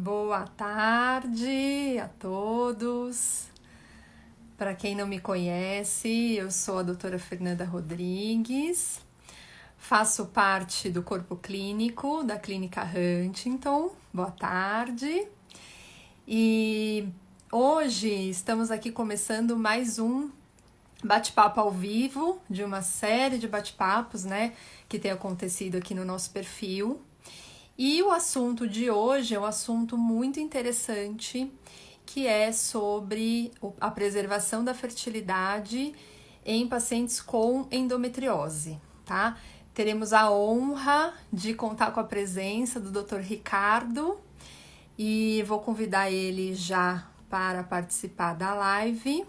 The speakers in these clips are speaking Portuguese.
Boa tarde a todos. Para quem não me conhece, eu sou a doutora Fernanda Rodrigues, faço parte do corpo clínico da Clínica Huntington. Boa tarde. E hoje estamos aqui começando mais um bate-papo ao vivo de uma série de bate-papos, né, que tem acontecido aqui no nosso perfil. E o assunto de hoje é um assunto muito interessante, que é sobre a preservação da fertilidade em pacientes com endometriose, tá? Teremos a honra de contar com a presença do Dr. Ricardo e vou convidar ele já para participar da live.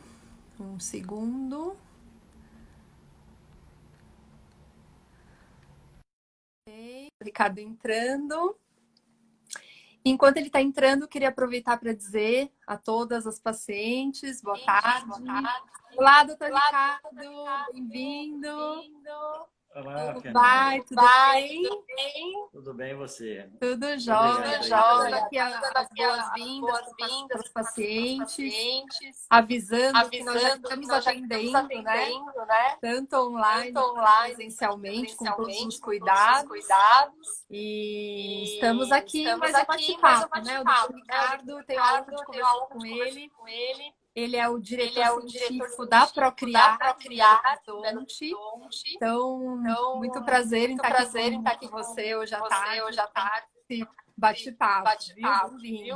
Um segundo. Ricardo entrando. Enquanto ele está entrando, eu queria aproveitar para dizer a todas as pacientes, boa tarde. Olá, doutor Ricardo, bem-vindo. Olá, Como Fernanda. vai? Tudo bem? Tudo bem você? Tudo jóia. Obrigado Dando aí aqui as boas-vindas para os pacientes, avisando que nós já estamos atendendo, né? Tanto online quanto presencialmente, com todos os cuidados. E estamos aqui em mais um bate-papo, né? O doutor Ricardo, tenho a honra de conversar com ele. Ele é o diretor científico da Procriar, Odonte. Então, muito prazer em estar aqui com você hoje à tarde, esse bate-papo, viu? Bem-vindo.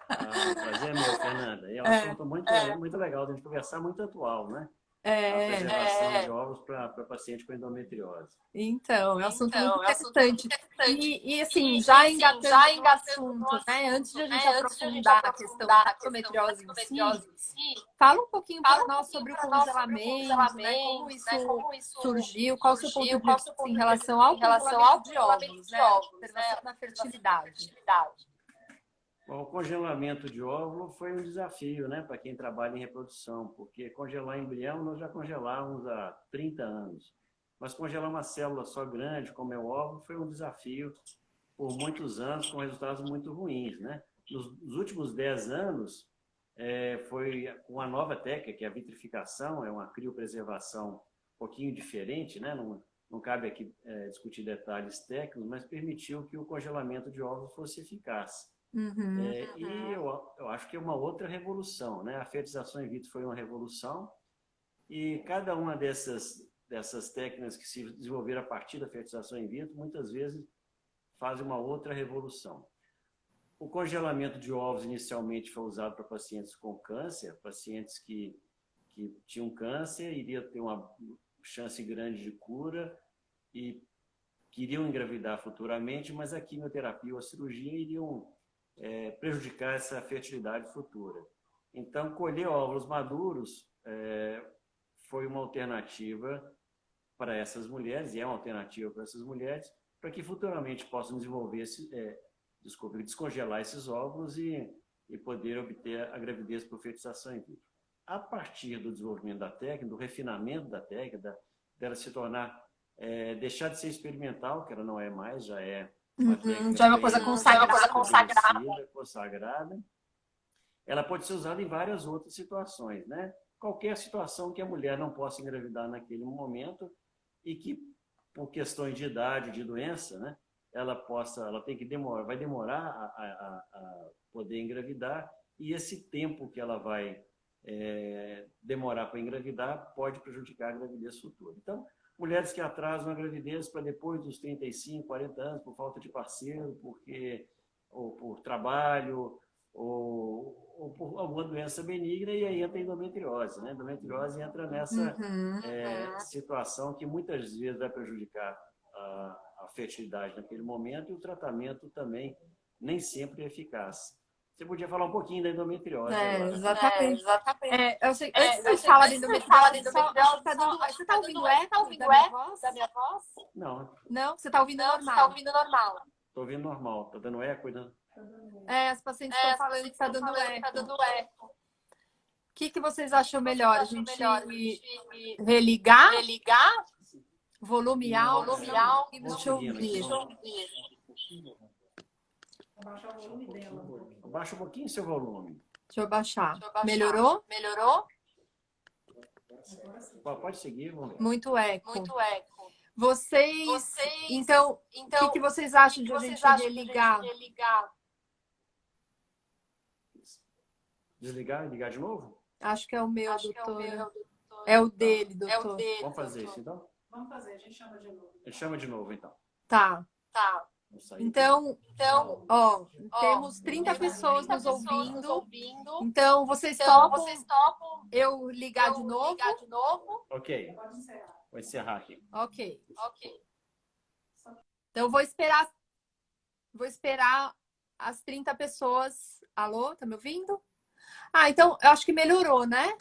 Prazer é meu, Fernanda. E é um assunto muito legal de a gente conversar, muito atual, né? A preservação de óvulos para paciente com endometriose. Então, é um assunto muito interessante. E assim, já engatando no assunto, né? Antes de a gente aprofundar a questão da endometriose em si, fala um pouquinho para nós sobre o congelamento, né? Como isso surgiu, qual o seu ponto de vista em relação ao congelamento de óvulos, né? A preservação da fertilidade. Bom, o congelamento de óvulo foi um desafio, né, para quem trabalha em reprodução, porque congelar embrião nós já congelávamos há 30 anos. Mas congelar uma célula só grande, como é o óvulo, foi um desafio por muitos anos, com resultados muito ruins, né? Nos últimos 10 anos, foi com a nova técnica, que é a vitrificação, é uma criopreservação um pouquinho diferente, né? Não cabe aqui discutir detalhes técnicos, mas permitiu que o congelamento de óvulos fosse eficaz. E eu acho que é uma outra revolução, né? A fertilização in vitro foi uma revolução e cada uma dessas técnicas que se desenvolveram a partir da fertilização in vitro, muitas vezes fazem uma outra revolução. O congelamento de ovos inicialmente foi usado para pacientes com câncer, pacientes que tinham câncer, iriam ter uma chance grande de cura e queriam engravidar futuramente, mas a quimioterapia ou a cirurgia iriam prejudicar essa fertilidade futura. Então, colher óvulos maduros foi uma alternativa para essas mulheres, e é uma alternativa para essas mulheres, para que futuramente possam desenvolver, descongelar esses óvulos e poder obter a gravidez por fertilização in vitro. A partir do desenvolvimento da técnica, do refinamento da técnica, dela se tornar, deixar de ser experimental, que ela não é mais, já é uma técnica já é uma coisa consagrada. Ela pode ser usada em várias outras situações, né? Qualquer situação que a mulher não possa engravidar naquele momento e que, por questões de idade, de doença, né? Ela tem que vai demorar a poder engravidar, e esse tempo que ela vai demorar para engravidar pode prejudicar a gravidez futura. Então, mulheres que atrasam a gravidez para depois dos 35, 40 anos, por falta de parceiro, ou por trabalho, ou por alguma doença benigna, e aí entra a endometriose, né? A endometriose entra nessa situação que muitas vezes vai prejudicar a fertilidade naquele momento, e o tratamento também nem sempre é eficaz. Você podia falar um pouquinho da endometriose agora. Exatamente. Eu sei, antes de falar da endometriose, você está ouvindo eco da minha voz? Não. Não? Você está ouvindo normal? Estou ouvindo normal. Está dando eco? Né? As pacientes estão falando que está dando eco. O que vocês acham melhor? A gente religar? Volume alto? Deixa eu ouvir. Abaixa um pouquinho seu volume. Deixa eu baixar. Melhorou? Pode seguir, vamos ver. Muito eco. Vocês, então, o que vocês acham de a gente religar? Desligar e ligar de novo? Acho que é o meu, doutora. É o dele, doutor. Vamos fazer isso, então? Vamos fazer, a gente chama de novo. A gente chama de novo, então. Tá. Vamos sair. Então, ó, temos 30 pessoas nos ouvindo. Então, vocês topam eu ligar de novo? Ok. Pode encerrar. Vou encerrar aqui. Ok. Então, eu vou esperar as 30 pessoas. Alô, tá me ouvindo? Ah, então, eu acho que melhorou, né?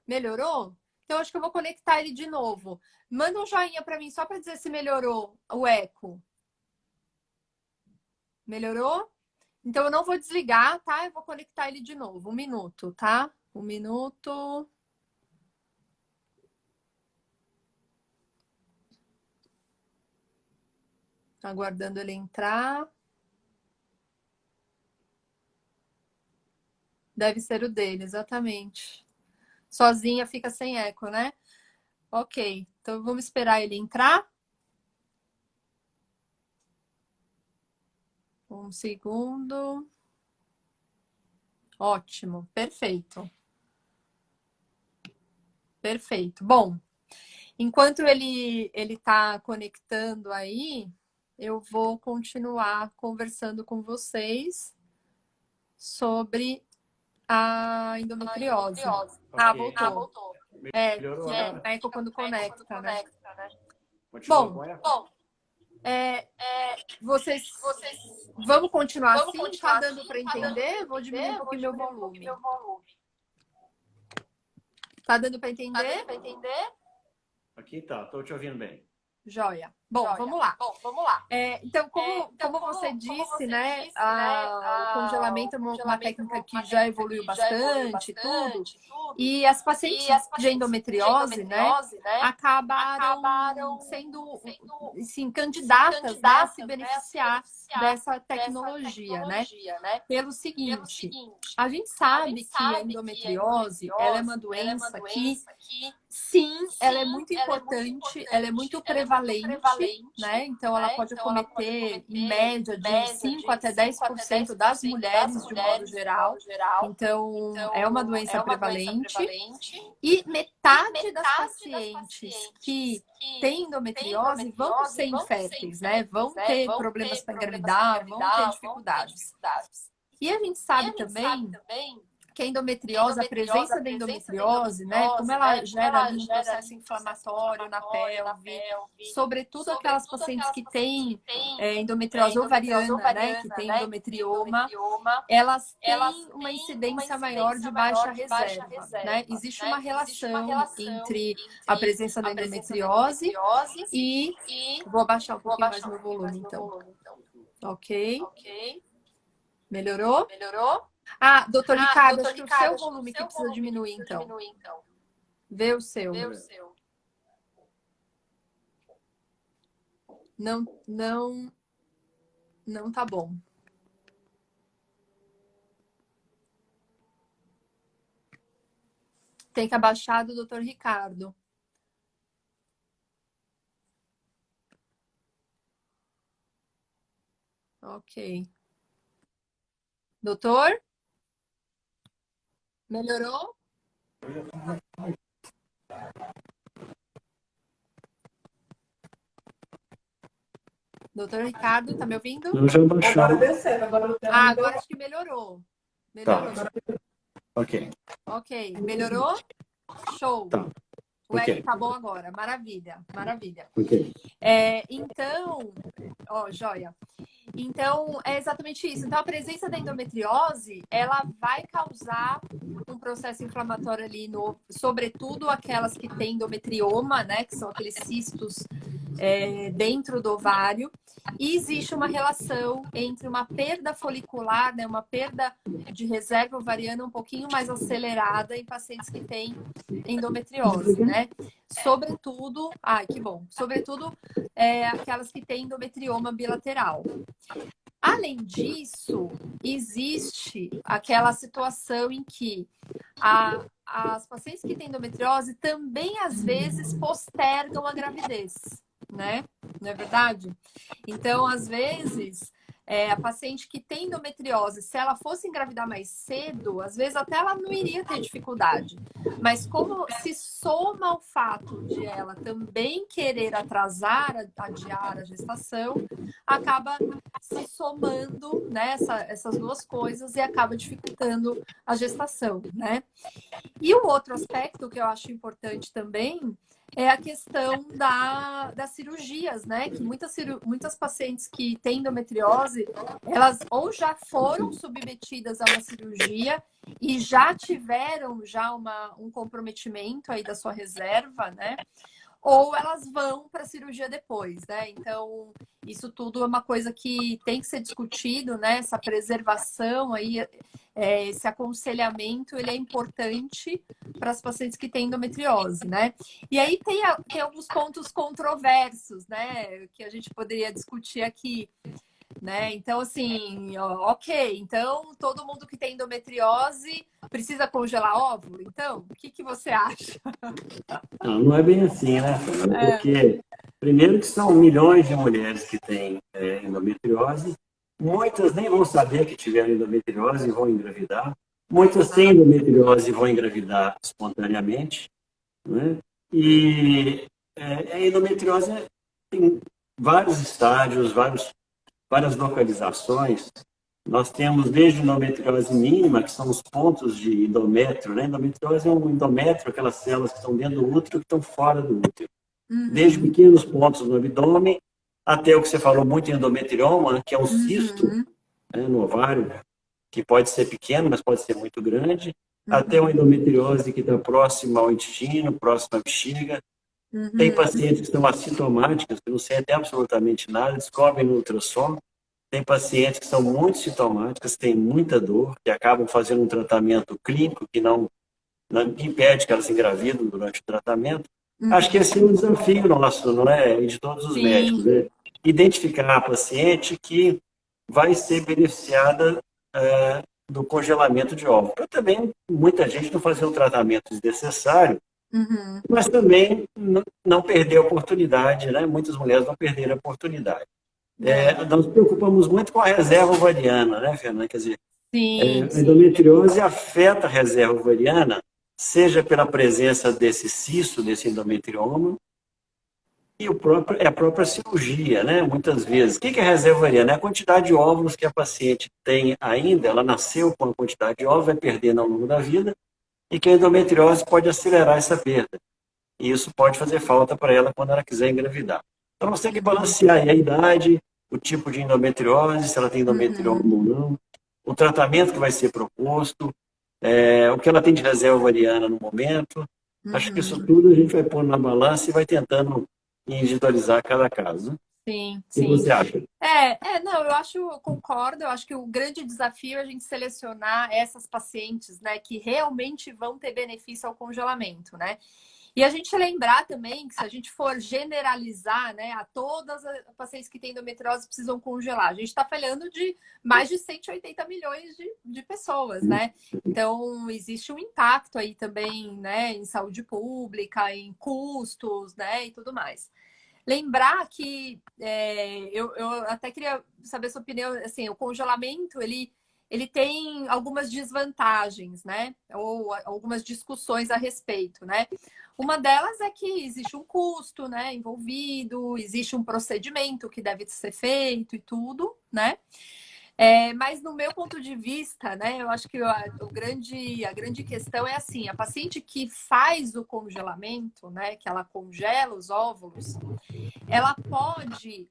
Melhorou? Então, eu acho que eu vou conectar ele de novo. Manda um joinha para mim, só para dizer se melhorou o eco. Melhorou? Então, eu não vou desligar, tá? Eu vou conectar ele de novo. 1 minuto, tá? 1 minuto. Aguardando ele entrar. Deve ser o dele, exatamente. Sozinha fica sem eco, né? Ok, então vamos esperar ele entrar. 1 segundo. Ótimo, perfeito. Perfeito. Bom, enquanto ele está conectando aí, eu vou continuar conversando com vocês sobre a endometriose. Ah, voltou. Melhorou É agora? eco quando conecta, né? Continua Bom, com eco? Vocês vamos continuar assim? Tá dando para entender? Vou diminuir um pouquinho meu volume. Tá dando para entender? Aqui tá, estou te ouvindo bem. Joia. Bom, vamos lá. Então, como você disse, né, o congelamento é uma técnica que já evoluiu bastante, tudo. E as pacientes de endometriose, né, acabaram sendo, assim, candidatas, né, a se beneficiar dessa tecnologia, né? Pelo seguinte, a gente sabe que a endometriose, ela é uma doença que, sim, ela é muito importante, ela é muito prevalente, né? Então, ela pode acometer, em média, de 5 até 10% das mulheres, de modo geral. Então, é uma doença prevalente. E metade das pacientes que têm endometriose vão ser inférteis, né? Vão ter problemas para engravidar, vão ter dificuldades. E a gente sabe também que a endometriose, a presença da endometriose, né, como ela gera ali um processo inflamatório na pelve, sobretudo aquelas pacientes que têm endometriose ovariana, né, que têm endometrioma, elas têm uma incidência maior de baixa reserva, né? Existe uma relação entre a presença da endometriose e... Vou abaixar um pouquinho mais meu volume, então. Ok. Melhorou? Ah, doutor Ricardo, acho que o seu volume que precisa diminuir, então. Vê o seu. Não tá bom. Tem que abaixar do doutor Ricardo. Ok. Doutor? Melhorou? Doutor Ricardo, tá me ouvindo? Eu já baixou. Agora acho que melhorou. Melhorou. Tá. Ok. Ok. Melhorou? Show. Tá. O eco tá bom agora. Maravilha. Ok. Então, ó, joia. Então, é exatamente isso. Então, a presença da endometriose, ela vai causar um processo inflamatório ali, sobretudo aquelas que têm endometrioma, né? Que são aqueles cistos dentro do ovário. E existe uma relação entre uma perda folicular, né? Uma perda de reserva ovariana um pouquinho mais acelerada em pacientes que têm endometriose, né? Sobretudo, que bom, sobretudo aquelas que têm endometrioma bilateral. Além disso, existe aquela situação em que as pacientes que têm endometriose também, às vezes, postergam a gravidez, né? Não é verdade? Então, às vezes, a paciente que tem endometriose, se ela fosse engravidar mais cedo, às vezes até ela não iria ter dificuldade. Mas como se soma o fato de ela também querer adiar a gestação, acaba se somando, né, essas duas coisas e acaba dificultando a gestação, né? E o outro aspecto que eu acho importante também é a questão das cirurgias, né? Que muitas pacientes que têm endometriose, elas ou já foram submetidas a uma cirurgia e já tiveram um comprometimento aí da sua reserva, né? Ou elas vão para a cirurgia depois, né? Então, isso tudo é uma coisa que tem que ser discutido, né? Essa preservação aí, esse aconselhamento, ele é importante para as pacientes que têm endometriose, né? E aí tem alguns pontos controversos, né? Que a gente poderia discutir aqui, né? Então, assim, ok, então todo mundo que tem endometriose precisa congelar óvulo? Então, o que você acha? Não, não é bem assim, né, Fernanda? Porque, primeiro, que são milhões de mulheres que têm endometriose, muitas nem vão saber que tiveram endometriose e vão engravidar, muitas têm endometriose e vão engravidar espontaneamente, né? E a endometriose tem vários estágios, várias localizações. Nós temos desde endometriose mínima, que são os pontos de endométrio, né? Endometriose é um endométrio, aquelas células que estão dentro do útero que estão fora do útero. Desde pequenos pontos no abdômen até o que você falou muito em endometrioma, que é um cisto, né, no ovário, que pode ser pequeno, mas pode ser muito grande, até uma endometriose que está próxima ao intestino, próxima à bexiga. Tem pacientes que são assintomáticas, que não sentem absolutamente nada, descobrem no ultrassom. Tem pacientes que são muito sintomáticas, têm muita dor, que acabam fazendo um tratamento clínico que não impede que elas engravidem durante o tratamento. Acho que esse é um desafio nosso, não é? E de todos os médicos, né? Identificar a paciente que vai ser beneficiada do congelamento de óvulos. Para também muita gente não fazer um tratamento desnecessário, mas também não perder a oportunidade, né? Muitas mulheres não perderam a oportunidade. Nós nos preocupamos muito com a reserva ovariana, né, Fernanda? Quer dizer, a endometriose afeta a reserva ovariana, seja pela presença desse cisto, desse endometrioma, e a própria cirurgia, né? Muitas vezes. O que é a reserva ovariana? É a quantidade de óvulos que a paciente tem ainda, ela nasceu com a quantidade de óvulos, vai perdendo ao longo da vida, e que a endometriose pode acelerar essa perda. E isso pode fazer falta para ela quando ela quiser engravidar. Então, nós temos que balancear aí a idade, o tipo de endometriose, se ela tem endometrioma ou não, o tratamento que vai ser proposto, o que ela tem de reserva ovariana no momento. Acho que isso tudo a gente vai pôr na balança e vai tentando individualizar cada caso. Sim, O que você acha? Não, eu concordo, eu acho que o grande desafio é a gente selecionar essas pacientes, né, que realmente vão ter benefício ao congelamento, né? E a gente lembrar também que se a gente for generalizar, né, a todas as pacientes que têm endometriose precisam congelar, a gente está falando de mais de 180 milhões de pessoas, né? Então, existe um impacto aí também, né, em saúde pública, em custos, né, e tudo mais. Lembrar que eu até queria saber a sua opinião, assim, o congelamento, ele tem algumas desvantagens, né? Ou algumas discussões a respeito, né? Uma delas é que existe um custo, né, envolvido, existe um procedimento que deve ser feito e tudo, né? Mas no meu ponto de vista, né, eu acho que a grande questão é assim, a paciente que faz o congelamento, né, que ela congela os óvulos, ela pode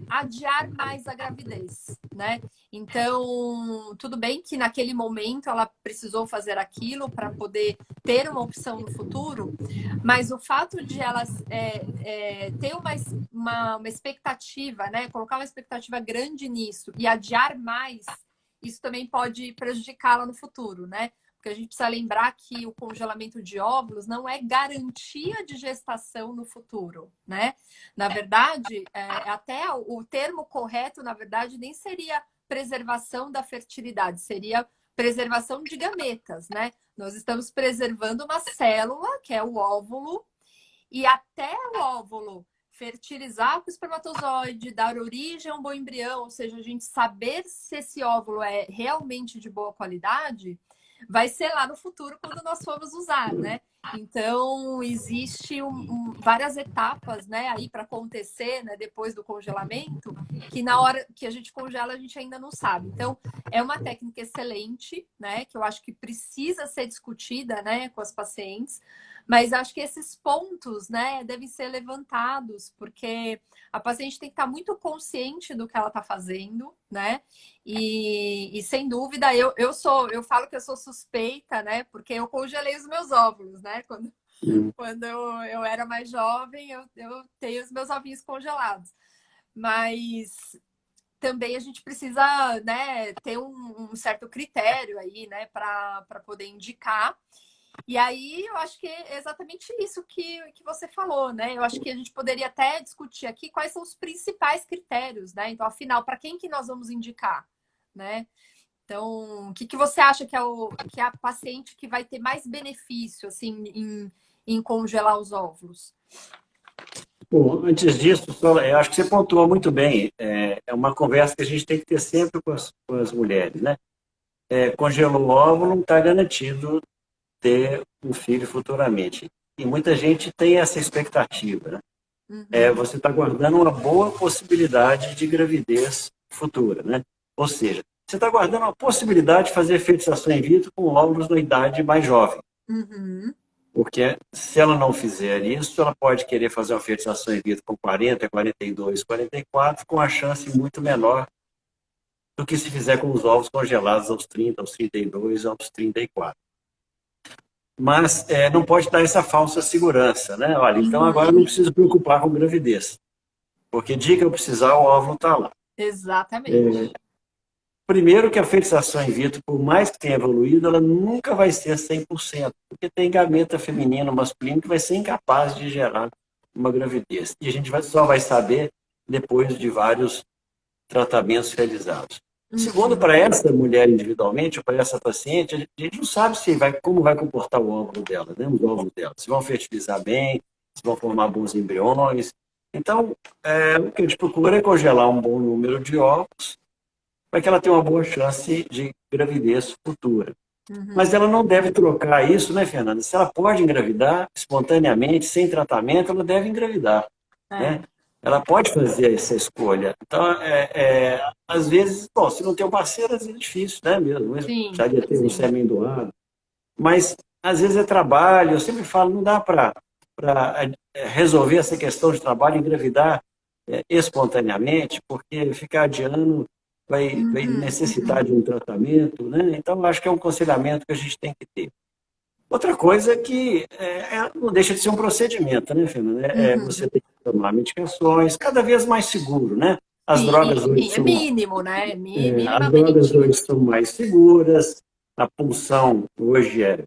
adiar mais a gravidez, né? Então, tudo bem que naquele momento ela precisou fazer aquilo para poder ter uma opção no futuro, mas o fato de ela ter uma expectativa, né? Colocar uma expectativa grande nisso e adiar mais, isso também pode prejudicá-la no futuro, né? Porque a gente precisa lembrar que o congelamento de óvulos não é garantia de gestação no futuro, né? Na verdade, até o termo correto, na verdade, nem seria preservação da fertilidade, seria preservação de gametas, né? Nós estamos preservando uma célula, que é o óvulo, e até o óvulo fertilizar o espermatozoide, dar origem a um bom embrião, ou seja, a gente saber se esse óvulo é realmente de boa qualidade, vai ser lá no futuro quando nós formos usar, né? Então, existe várias etapas, né, aí para acontecer, né, depois do congelamento, que na hora que a gente congela, a gente ainda não sabe. Então, é uma técnica excelente, né, que eu acho que precisa ser discutida, né, com as pacientes, mas acho que esses pontos, né, devem ser levantados, porque a paciente tem que estar muito consciente do que ela está fazendo, né? E sem dúvida, eu falo que eu sou suspeita, né? Porque eu congelei os meus óvulos, né? Quando eu era mais jovem, eu tenho os meus ovinhos congelados. Mas também a gente precisa, né, ter um certo critério aí, né, para poder indicar. E aí eu acho que é exatamente isso que você falou, né? Eu acho que a gente poderia até discutir aqui quais são os principais critérios, né? Então, afinal, para quem que nós vamos indicar, né? Então, o que você acha que é a paciente que vai ter mais benefício, assim, em congelar os óvulos? Bom, antes disso, eu acho que você pontuou muito bem. É uma conversa que a gente tem que ter sempre com as mulheres, né? Congelou o óvulo, não está garantido ter um filho futuramente. E muita gente tem essa expectativa, né? Uhum. Você está guardando uma boa possibilidade de gravidez futura, né? Ou seja, você está guardando uma possibilidade de fazer fertilização in vitro com óvulos na idade mais jovem. Uhum. Porque se ela não fizer isso, ela pode querer fazer uma fertilização in vitro com 40, 42, 44, com a chance muito menor do que se fizer com os ovos congelados aos 30, aos 32, aos 34. Mas não pode dar essa falsa segurança, né? Olha, então agora eu não preciso preocupar com gravidez, porque dia que eu precisar, o óvulo está lá. Exatamente. Primeiro que a fertilização in vitro, por mais que tenha evoluído, ela nunca vai ser 100%, porque tem gameta feminino, masculino, que vai ser incapaz de gerar uma gravidez. E a gente só vai saber depois de vários tratamentos realizados. Segundo, para essa mulher individualmente, ou para essa paciente, a gente não sabe como vai comportar o óvulo dela, né? Os óvulos dela. Se vão fertilizar bem, se vão formar bons embriões. Então, o que a gente procura é congelar um bom número de óvulos para que ela tenha uma boa chance de gravidez futura. Mas ela não deve trocar isso, né, Fernanda? Se ela pode engravidar espontaneamente, sem tratamento, ela deve engravidar, né? Ela pode fazer essa escolha. Então, às vezes, bom, se não tem um parceiro, às vezes é difícil, né, mesmo? Precisaria ter um sêmen doado. Mas, às vezes, é trabalho. Eu sempre falo, não dá para resolver essa questão de trabalho, engravidar espontaneamente, porque ficar adiando vai necessitar de um tratamento, né? Então, acho que é um aconselhamento que a gente tem que ter. Outra coisa é que não deixa de ser um procedimento, né, Fernanda? Você tem que tomar medicações, cada vez mais seguro, né? As drogas hoje são... mínimo, né? As drogas hoje são mais seguras, a punção hoje é,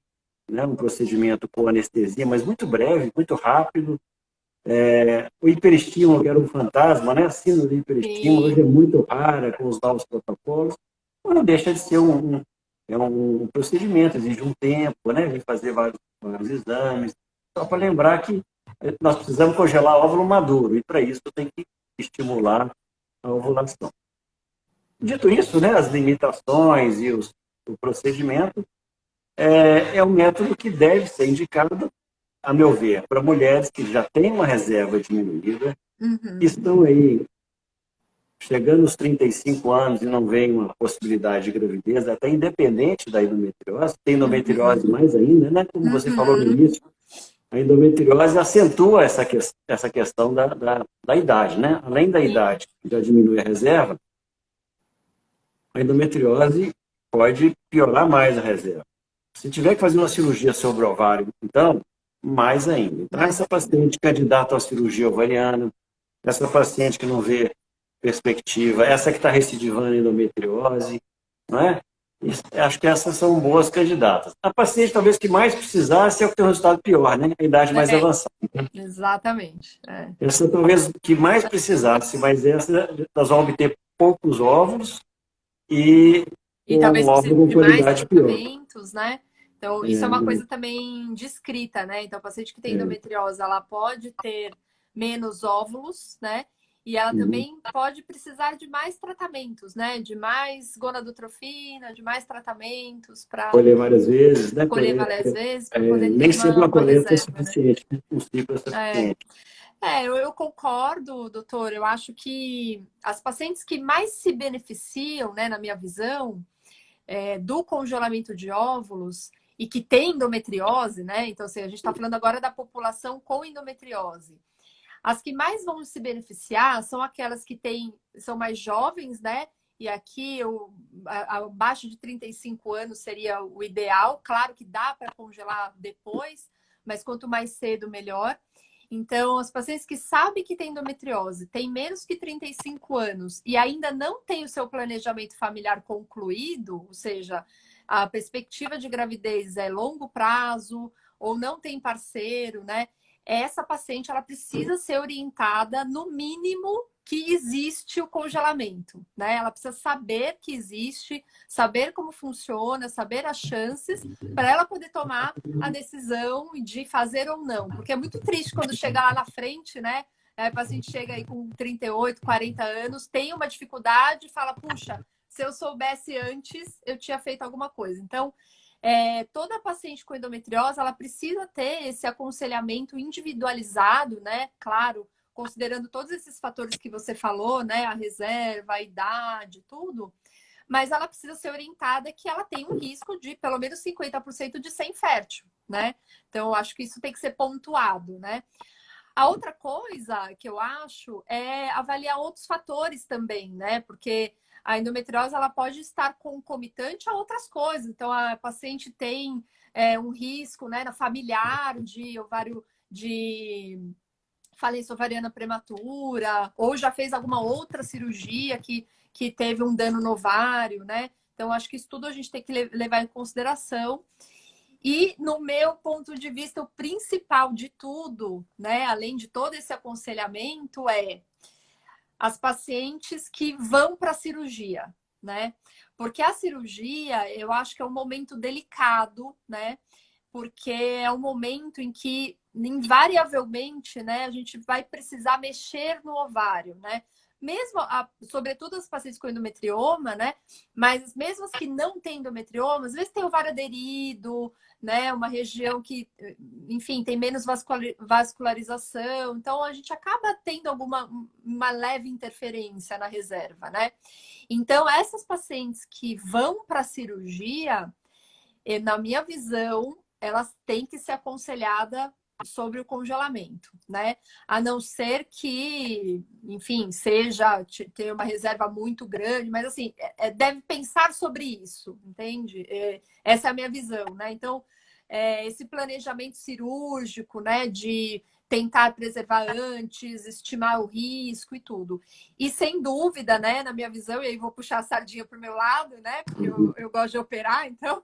né, um procedimento com anestesia, mas muito breve, muito rápido. O hiperestímulo, que era um fantasma, né? A síndrome do hiperestímulo hoje é muito rara com os novos protocolos, mas não deixa de ser um procedimento, exige um tempo, né? Vem fazer vários exames, só para lembrar que nós precisamos congelar óvulo maduro, e para isso tem que estimular a ovulação. Dito isso, né, as limitações e o procedimento é um método que deve ser indicado, a meu ver, para mulheres que já têm uma reserva diminuída, que estão aí chegando aos 35 anos e não vem uma possibilidade de gravidez, até independente da endometriose, tem endometriose mais ainda, né? Como você falou no início, a endometriose acentua essa questão da idade, né? Além da idade, que já diminui a reserva, a endometriose pode piorar mais a reserva. Se tiver que fazer uma cirurgia sobre o ovário, então, mais ainda. Então, essa paciente candidata à cirurgia ovariana, essa paciente que não vê perspectiva, essa que está recidivando endometriose, não é? Acho que essas são boas candidatas. A paciente, talvez, que mais precisasse é o que tem um resultado pior, né? A idade mais É, avançada. exatamente. É. Essa talvez que mais precisasse, mas essa nós vamos obter poucos óvulos e E com um talvez precise óvulo com de mais qualidade pior. tratamentos, né? Então, isso é uma É, coisa também descrita, né? Então, a paciente que tem é, endometriose, ela pode ter menos óvulos, né? E ela uhum. também pode precisar de mais tratamentos, né? De mais gonadotrofina, de mais tratamentos para Colher várias vezes, né? colher várias vezes, para poder ter Nem sempre uma uma colheita é reserva, né? suficiente, né? Um ciclo é É, suficiente. eu concordo, doutor. Eu acho que as pacientes que mais se beneficiam, né, na minha visão, do congelamento de óvulos e que tem endometriose, né? Então, assim, a gente está falando agora da população com endometriose. As que mais vão se beneficiar são aquelas que são mais jovens, né? E aqui, abaixo de 35 anos seria o ideal. Claro que dá para congelar depois, mas quanto mais cedo, melhor. Então, as pacientes que sabem que tem endometriose, têm menos que 35 anos e ainda não têm o seu planejamento familiar concluído, ou seja, a perspectiva de gravidez é longo prazo ou não tem parceiro, né? Essa paciente ela precisa ser orientada no mínimo que existe o congelamento, né? Ela precisa saber que existe, saber como funciona, saber as chances para ela poder tomar a decisão de fazer ou não. Porque é muito triste quando chega lá na frente, né? A paciente chega aí com 38, 40 anos, tem uma dificuldade e fala, puxa, se eu soubesse antes, eu tinha feito alguma coisa. Então, toda paciente com endometriose, ela precisa ter esse aconselhamento individualizado, né? Claro, considerando todos esses fatores que você falou, né? A reserva, a idade, tudo. Mas ela precisa ser orientada que ela tem um risco de pelo menos 50% de ser infértil, né? Então, eu acho que isso tem que ser pontuado, né? A outra coisa que eu acho é avaliar outros fatores também, né? Porque a endometriose ela pode estar concomitante a outras coisas. Então, a paciente tem um risco, né, na familiar de ovário de falência ovariana prematura, ou já fez alguma outra cirurgia que teve um dano no ovário, né? Então, acho que isso tudo a gente tem que levar em consideração. E, no meu ponto de vista, o principal de tudo, né, além de todo esse aconselhamento, é as pacientes que vão para a cirurgia, né? Porque a cirurgia, eu acho que é um momento delicado, né? Porque é um momento em que, invariavelmente, né, a gente vai precisar mexer no ovário, né? Mesmo, sobretudo as pacientes com endometrioma, né? Mas mesmo as que não têm endometrioma, às vezes tem ovário aderido, né? Uma região que, enfim, tem menos vascularização. Então, a gente acaba tendo uma leve interferência na reserva, né? Então, essas pacientes que vão para a cirurgia, na minha visão, elas têm que ser aconselhadas sobre o congelamento, né? A não ser que, enfim, seja ter uma reserva muito grande, mas assim, deve pensar sobre isso, entende? Essa é a minha visão, né? Então, esse planejamento cirúrgico, né, de tentar preservar antes, estimar o risco e tudo. E sem dúvida, né, na minha visão, e aí vou puxar a sardinha para o meu lado, né, porque eu gosto de operar, então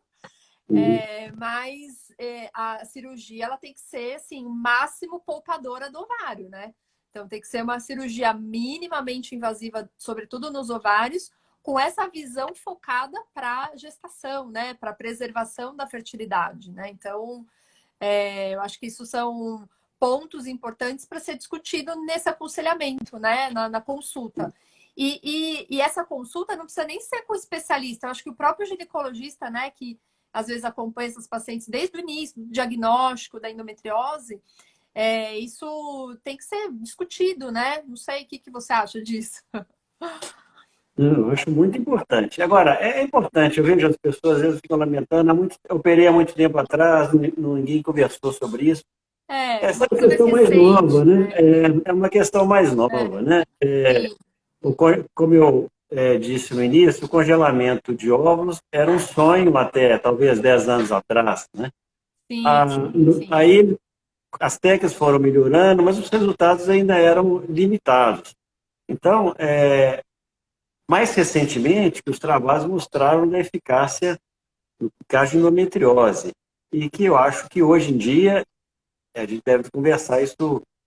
mas a cirurgia ela tem que ser assim, o máximo poupadora do ovário, né? Então tem que ser uma cirurgia minimamente invasiva, sobretudo nos ovários, com essa visão focada para gestação, né? Para preservação da fertilidade, né? Então eu acho que isso são pontos importantes para ser discutido nesse aconselhamento, né? Na consulta. E essa consulta não precisa nem ser com o especialista. Eu acho que o próprio ginecologista, né, que às vezes acompanha esses pacientes desde o início do diagnóstico da endometriose, isso tem que ser discutido, né? Não sei o que você acha disso. Eu acho muito importante. Agora, é importante, eu vejo as pessoas às vezes ficam lamentando, eu operei há muito tempo atrás, ninguém conversou sobre isso. Essa Uma é uma coisa mais questão mais nova, recente, né? né? É uma questão mais nova, né? Sim, Como eu disse no início, o congelamento de óvulos era um sonho até talvez 10 anos atrás, né? sim, Ah, sim. aí as técnicas foram melhorando, mas os resultados ainda eram limitados. Então, Mais recentemente, os trabalhos mostraram da eficácia no caso de endometriose, e que eu acho que hoje em dia a gente deve conversar isso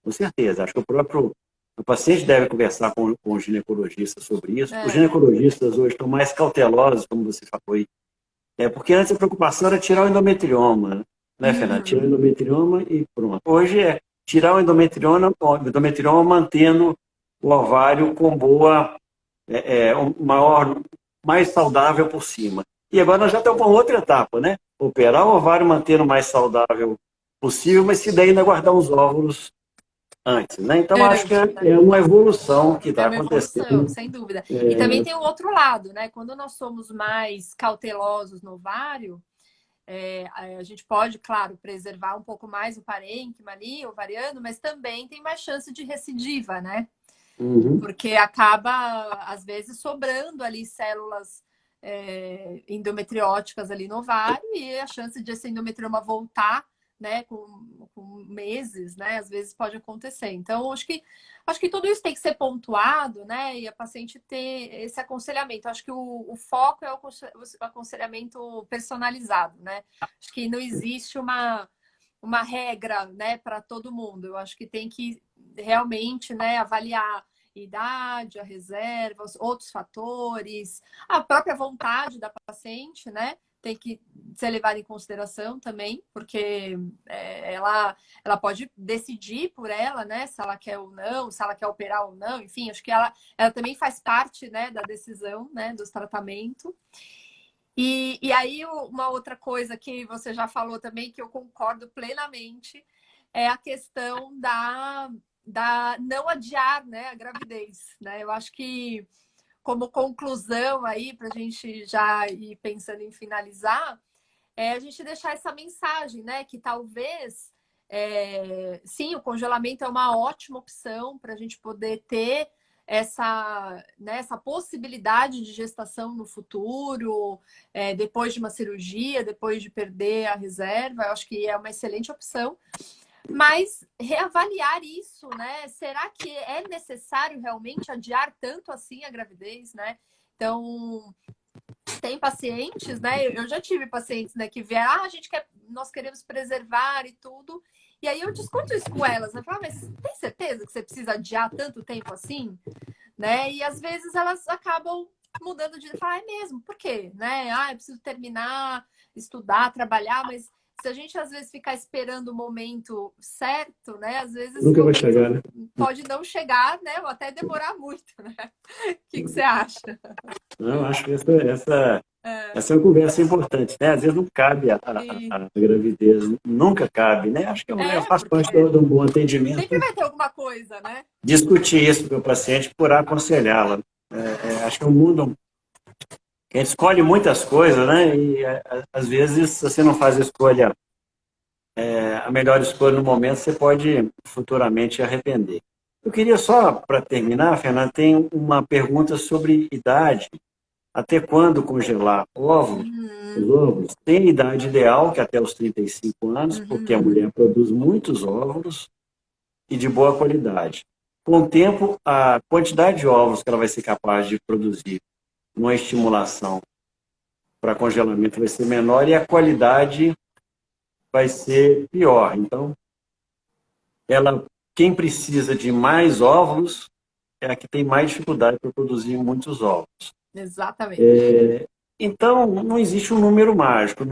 com certeza. Acho que o paciente deve conversar com o ginecologista sobre isso. Os ginecologistas hoje estão mais cautelosos, como você falou aí, porque antes a preocupação era tirar o endometrioma, né, Fernanda? Tirar o endometrioma e pronto. Hoje é tirar o endometrioma mantendo o ovário com boa, mais saudável por cima. E agora nós já estamos com outra etapa, né? Operar o ovário mantendo o mais saudável possível, mas se daí ainda guardar os óvulos antes, né? Então, acho que é uma evolução que está acontecendo. Evolução, sem dúvida. E também tem o outro lado, né? Quando nós somos mais cautelosos no ovário, a gente pode, claro, preservar um pouco mais o parênquima ali, ovariano, mas também tem mais chance de recidiva, né? Porque acaba, às vezes, sobrando ali células endometrióticas ali no ovário e a chance de esse endometrioma voltar, né, com meses, né, às vezes pode acontecer. Então, acho que tudo isso tem que ser pontuado, né, e a paciente ter esse aconselhamento. Acho que o foco é o aconselhamento personalizado, né. Acho que não existe uma regra, né, para todo mundo. Eu acho que tem que realmente, né, avaliar idade, a reserva, outros fatores, a própria vontade da paciente, né? Tem que ser levada em consideração também, porque ela pode decidir por ela, né? Se ela quer ou não, se ela quer operar ou não, enfim, acho que ela também faz parte, né, da decisão, né, dos tratamentos. E aí, uma outra coisa que você já falou também, que eu concordo plenamente, é a questão da não adiar, né, a gravidez, né? Eu acho que, como conclusão aí, para a gente já ir pensando em finalizar, a gente deixar essa mensagem, né? Que talvez, sim, o congelamento é uma ótima opção para a gente poder ter essa possibilidade de gestação no futuro, depois de uma cirurgia, depois de perder a reserva. Eu acho que é uma excelente opção. Mas reavaliar isso, né? Será que é necessário realmente adiar tanto assim a gravidez, né? Então, tem pacientes, né? Eu já tive pacientes, né, que vieram, nós queremos preservar e tudo. E aí eu discuto isso com elas, né? Falo, mas tem certeza que você precisa adiar tanto tempo assim? Né? E às vezes elas acabam mudando de falar, é mesmo, por quê? Né? Eu preciso terminar, estudar, trabalhar, mas se a gente às vezes ficar esperando o momento certo, né? Às vezes nunca vai chegar, né? Pode não chegar, né? Ou até demorar muito, né? O que você acha? Não, acho que essa é uma conversa importante, né? Às vezes não cabe a gravidez, nunca cabe, né? Acho que faz parte de um bom atendimento. Sempre vai ter alguma coisa, né? Discutir isso com o paciente por aconselhá-la. Acho que o mundo a gente escolhe muitas coisas, né? E às vezes, se você não faz a melhor escolha no momento, você pode futuramente arrepender. Eu queria só, para terminar, Fernanda, tem uma pergunta sobre idade. Até quando congelar óvulos? Os óvulos têm idade ideal, que é até os 35 anos, porque a mulher produz muitos óvulos e de boa qualidade. Com o tempo, a quantidade de óvulos que ela vai ser capaz de produzir numa estimulação para congelamento vai ser menor e a qualidade vai ser pior. Então, quem precisa de mais óvulos é a que tem mais dificuldade para produzir muitos óvulos. Exatamente. Então, não existe um número mágico.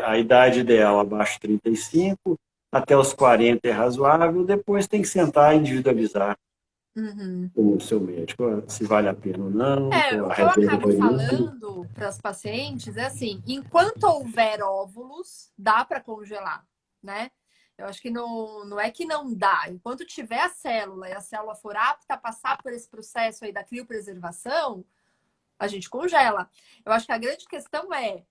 A idade ideal abaixo de 35, até os 40 é razoável, depois tem que sentar e individualizar com o seu médico, se vale a pena ou não. O que eu acabo falando para as pacientes é assim, enquanto houver óvulos, dá para congelar, né? Eu acho que não é que não dá. Enquanto tiver a célula e a célula for apta a passar por esse processo aí da criopreservação, a gente congela. Eu acho que a grande questão é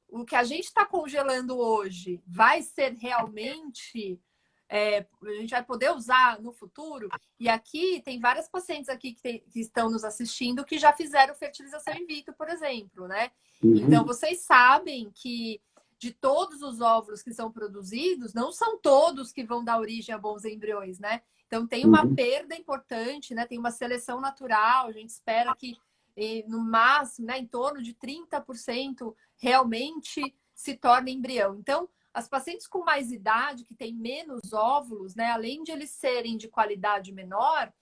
o que a gente está congelando hoje vai ser realmente a gente vai poder usar no futuro. E aqui tem várias pacientes aqui que estão nos assistindo que já fizeram fertilização in vitro, por exemplo, né? Então, vocês sabem que de todos os óvulos que são produzidos, não são todos que vão dar origem a bons embriões, né? Então, tem uma perda importante, né? Tem uma seleção natural, a gente espera que e no máximo, né, em torno de 30% realmente se torna embrião. Então, as pacientes com mais idade, que têm menos óvulos, né, além de eles serem de qualidade menor,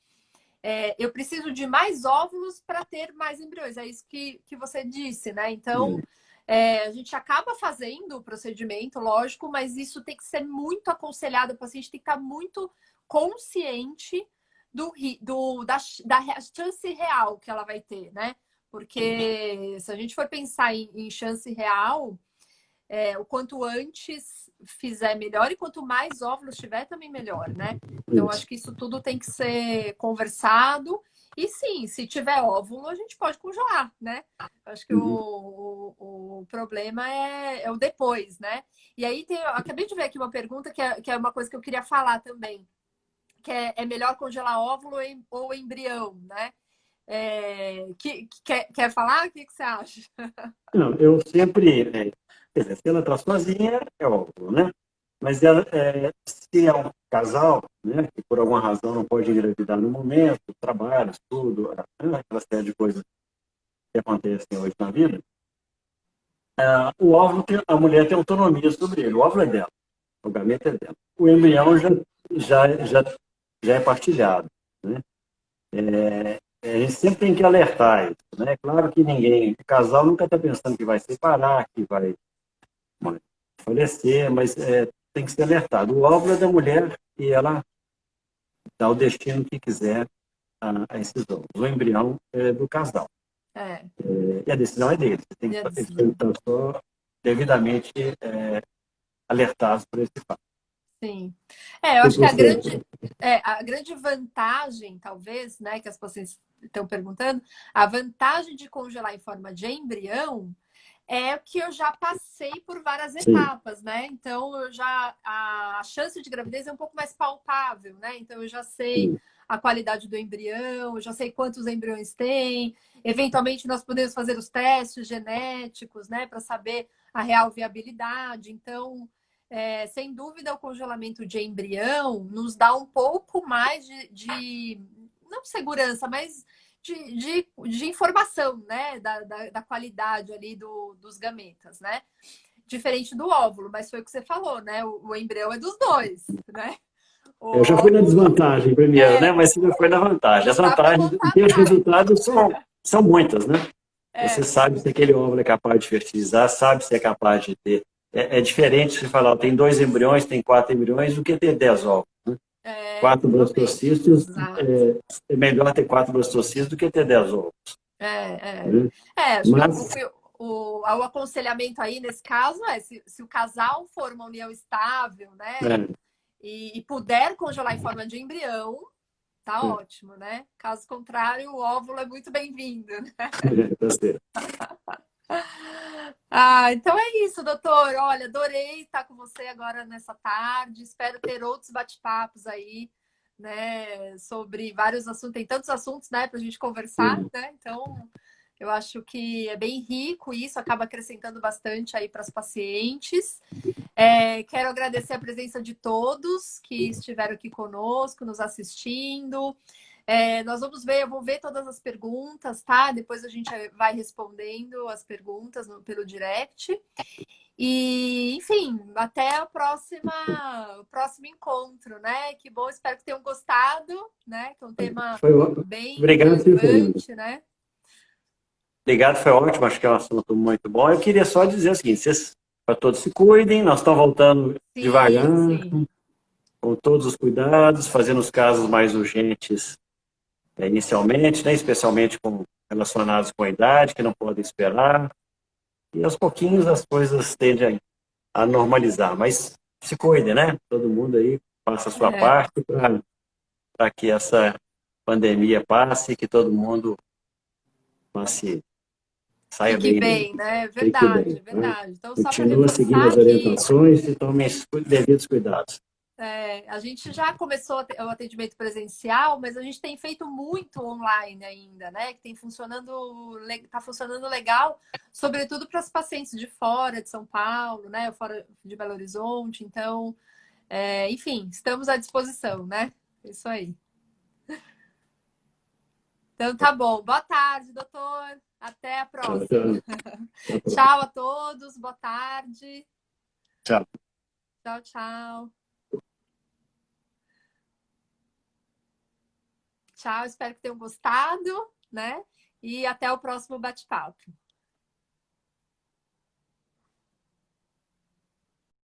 eu preciso de mais óvulos para ter mais embriões. É isso que você disse, né? Então, a gente acaba fazendo o procedimento, lógico, mas isso tem que ser muito aconselhado. O paciente tem que estar muito consciente da chance real que ela vai ter, né? Porque se a gente for pensar em chance real, o quanto antes fizer melhor e quanto mais óvulos tiver também melhor, né? Então acho que isso tudo tem que ser conversado. E sim, se tiver óvulo, a gente pode congelar, né? Acho que o problema é o depois, né? E aí eu acabei de ver aqui uma pergunta que é uma coisa que eu queria falar também, que é melhor congelar óvulo ou embrião, né? Quer falar? O que você acha? Não, eu sempre, quer dizer, se ela está sozinha, é óbvio, né? Mas ela, se é um casal, né, que por alguma razão não pode engravidar no momento, trabalho, estudo, aquela série de coisas que acontecem hoje na vida, o óvulo, a mulher tem autonomia sobre ele, o óvulo é dela, o gameta é dela. O embrião já, já, já é partilhado, né? A gente sempre tem que alertar isso, né? Claro que ninguém, o casal nunca está pensando que vai separar, que vai falecer, mas tem que ser alertado. O óvulo é da mulher e ela dá o destino que quiser a esses óvulos. O embrião é do casal. É, E a decisão é deles. Tem minha que estar só devidamente alertados por esse fato. sim. Eu E acho que você? a grande vantagem, talvez, né, que as pessoas estão perguntando, a vantagem de congelar em forma de embrião é que eu já passei por várias Sim. etapas, né? Então a chance de gravidez é um pouco mais palpável, né? Então eu já sei Sim. a qualidade do embrião, eu já sei quantos embriões tem. Eventualmente nós podemos fazer os testes genéticos, né, para saber a real viabilidade. Então, sem dúvida, o congelamento de embrião nos dá um pouco mais de não segurança, mas de informação, né? Da qualidade ali dos gametas, né? Diferente do óvulo, mas foi o que você falou, né? O embrião é dos dois, né? O Eu já fui na óvulo desvantagem primeiro, né? Mas você já foi na vantagem. As não dá para vantagens, em contar termos de mais. resultados, são muitas, né? Você É, sabe se aquele óvulo é capaz de fertilizar, sabe se é capaz de ter. É diferente se falar, tem 2 embriões, tem 4 embriões, do que ter 10 óvulos. Né? 4 totalmente. blastocistos, Exato. é melhor ter 4 blastocistos do que ter 10 óvulos. É, é. Né? Acho que Mas, o aconselhamento aí nesse caso é se o casal for uma união estável, né? é, E puder congelar em forma de embrião, tá ótimo, né? Caso contrário, o óvulo é muito bem-vindo, né? tá certo. Então é isso, doutor. Olha, adorei estar com você agora nessa tarde. Espero ter outros bate-papos aí, né? Sobre vários assuntos. Tem tantos assuntos, né, para a gente conversar, né? Então, eu acho que é bem rico isso, acaba acrescentando bastante aí para as pacientes. Quero agradecer a presença de todos que estiveram aqui conosco, nos assistindo. Nós vamos ver, eu vou ver todas as perguntas, tá? Depois a gente vai respondendo as perguntas pelo direct. E, enfim, até o próximo encontro, né? Que bom, espero que tenham gostado, né? Que é um tema Foi, bem obrigado, Silvio Fernando. relevante, né? Obrigado, foi ótimo, acho que é um assunto muito bom. Eu queria só dizer o seguinte, vocês para todos se cuidem, nós estamos voltando devagar, Sim, sim. com todos os cuidados, fazendo os casos mais urgentes inicialmente, né, especialmente relacionados com a idade, que não podem esperar, e aos pouquinhos as coisas tendem a normalizar, mas se cuidem, né? Todo mundo aí faça a sua É, parte para que essa pandemia passe e que todo mundo saia fique bem dele. bem, né? Fique bem, Verdade, tá? verdade. Então, só para Continua seguindo reforçar as que orientações e tome os devidos cuidados. a gente já começou o atendimento presencial, mas a gente tem feito muito online ainda, né? Que tá funcionando legal, sobretudo para as pacientes de fora de São Paulo, né? Fora de Belo Horizonte. Então, enfim, estamos à disposição, né? Isso aí. Então tá bom. Boa tarde, doutor. Até a próxima. Tchau. Tchau a todos. Boa tarde. Tchau. Tchau, tchau. Tchau, espero que tenham gostado, né? E até o próximo bate-papo.